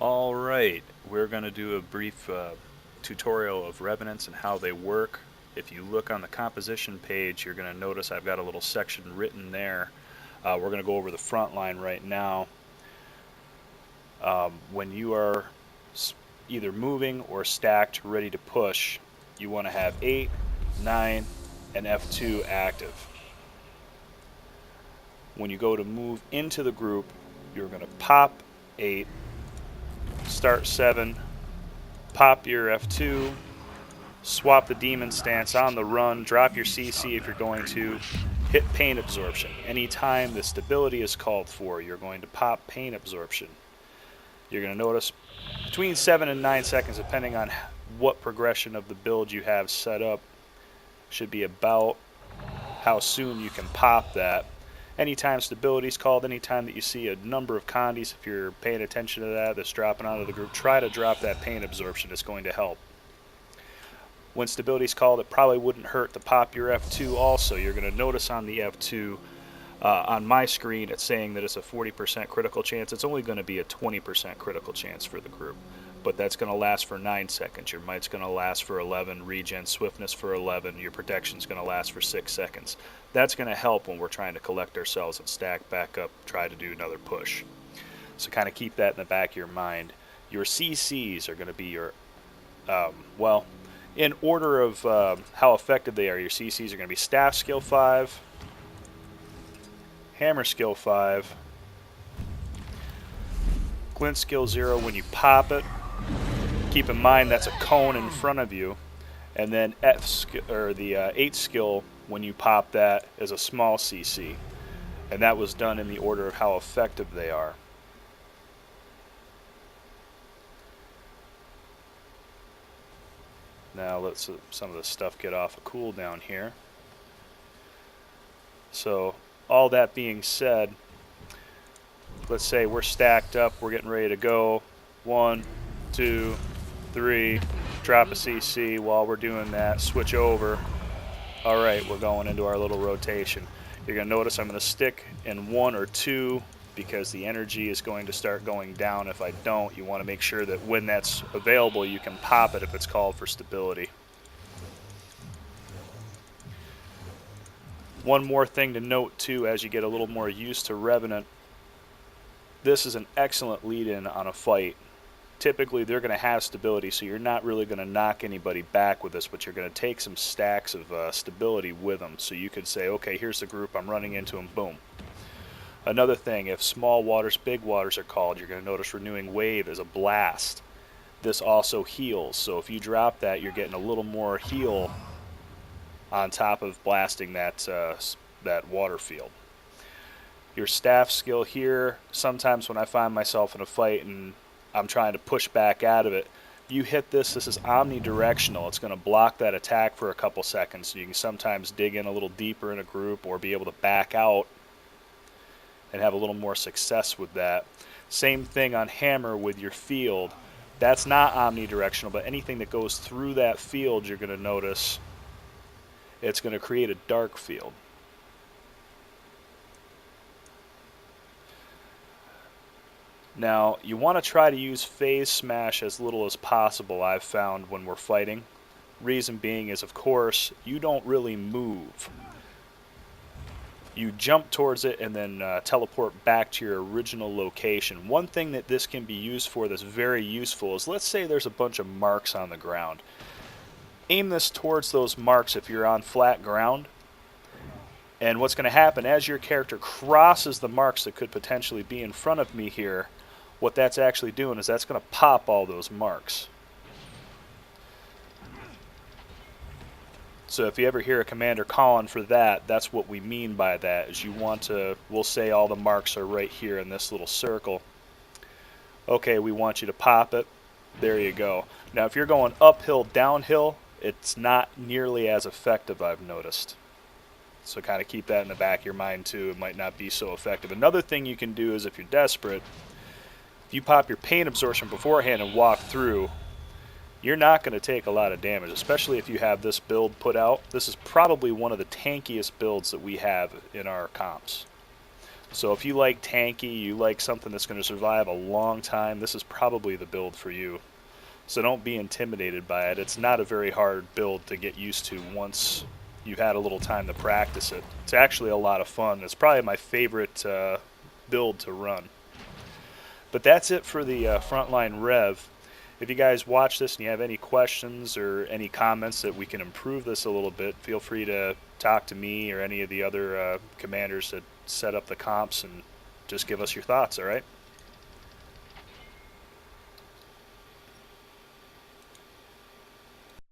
Alright, we're going to do a brief tutorial of revenants and how they work. If you look on the composition page, you're going to notice I've got a little section written there. We're going to go over the front line right now. When you are either moving or stacked ready to push, you want to have 8, 9, and F2 active. When you go to move into the group, you're going to pop 8, start 7, pop your F2, swap the demon stance on the run, drop your CC if you're going to, hit pain absorption. Anytime the stability is called for, you're going to pop pain absorption. You're going to notice between 7 and 9 seconds, depending on what progression of the build you have set up, should be about how soon you can pop that. Anytime stability is called, anytime that you see a number of condies, if you're paying attention to that, that's dropping out of the group, try to drop that pain absorption. It's going to help. When stability is called, it probably wouldn't hurt to pop your F2 also. You're going to notice on the F2, on my screen, it's saying that it's a 40% critical chance. It's only going to be a 20% critical chance for the group. But that's going to last for 9 seconds. Your might's going to last for 11, regen swiftness for 11, your protection's going to last for 6 seconds. That's going to help when we're trying to collect ourselves and stack back up, try to do another push. So kind of keep that in the back of your mind. Your CCs are going to be your, well, in order of how effective they are, your CCs are going to be staff skill 5, hammer skill 5, glint skill 0 when you pop it. Keep in mind that's a cone in front of you, and then the 8 skill when you pop that is a small CC, and that was done in the order of how effective they are. Now let's some of the stuff get off a cooldown here. So all that being said, let's say we're stacked up, we're getting ready to go. 1, 2, 3, drop a CC. While we're doing that, switch over. Alright, we're going into our little rotation. You're going to notice I'm going to stick in 1 or 2 because the energy is going to start going down if I don't. You want to make sure that when that's available you can pop it if it's called for stability. One more thing to note too, as you get a little more used to Revenant, this is an excellent lead-in on a fight. Typically they're going to have stability, so you're not really going to knock anybody back with this, but you're going to take some stacks of stability with them. So you could say, okay, here's the group, I'm running into them, boom. Another thing, if small waters, big waters are called, you're going to notice renewing wave is a blast. This also heals, so if you drop that, you're getting a little more heal on top of blasting that, that water field. Your staff skill here, sometimes when I find myself in a fight and I'm trying to push back out of it, you hit this is omnidirectional. It's going to block that attack for a couple seconds, so you can sometimes dig in a little deeper in a group or be able to back out and have a little more success with that. Same thing on hammer with your field. That's not omnidirectional, but anything that goes through that field, you're going to notice it's going to create a dark field. Now, you want to try to use phase smash as little as possible, I've found, when we're fighting. Reason being is, of course, you don't really move. You jump towards it and then teleport back to your original location. One thing that this can be used for that's very useful is, let's say there's a bunch of marks on the ground. Aim this towards those marks if you're on flat ground. And what's going to happen as your character crosses the marks that could potentially be in front of me here, what that's actually doing is that's going to pop all those marks. So if you ever hear a commander calling for that, that's what we mean by that, is you want to, we'll say all the marks are right here in this little circle. Okay, we want you to pop it. There you go. Now if you're going uphill, downhill, it's not nearly as effective, I've noticed. So kind of keep that in the back of your mind too. It might not be so effective. Another thing you can do is, if you're desperate, if you pop your pain absorption beforehand and walk through, you're not going to take a lot of damage, especially if you have this build put out. This is probably one of the tankiest builds that we have in our comps. So if you like tanky, you like something that's going to survive a long time, this is probably the build for you. So don't be intimidated by it. It's not a very hard build to get used to once you've had a little time to practice it. It's actually a lot of fun. It's probably my favorite build to run. But that's it for the Frontline Rev. If you guys watch this and you have any questions or any comments that we can improve this a little bit, feel free to talk to me or any of the other commanders that set up the comps and just give us your thoughts, all right?